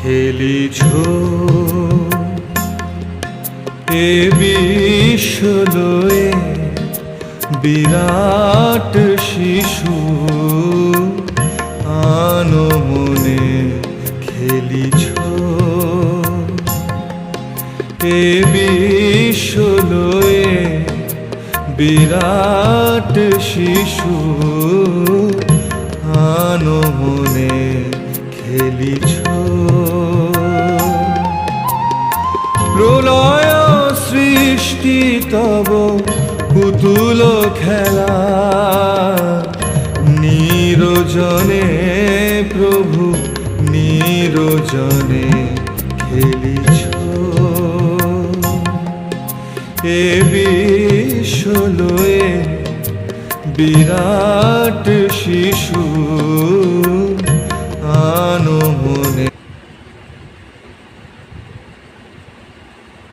খেলিছ এ বিশ্ব লয়ে বিরাট শিশু আনমনে খেলিছ এ বিশ্ব লয়ে বিরাট শিশু আনমনে খেলিছ প্রলয় সৃষ্টি তব পুতুল খেলা নিরজনে প্রভু নিরজনে খেলিছ এ বিশ্ব লয়ে বিরাট শিশু আনমনে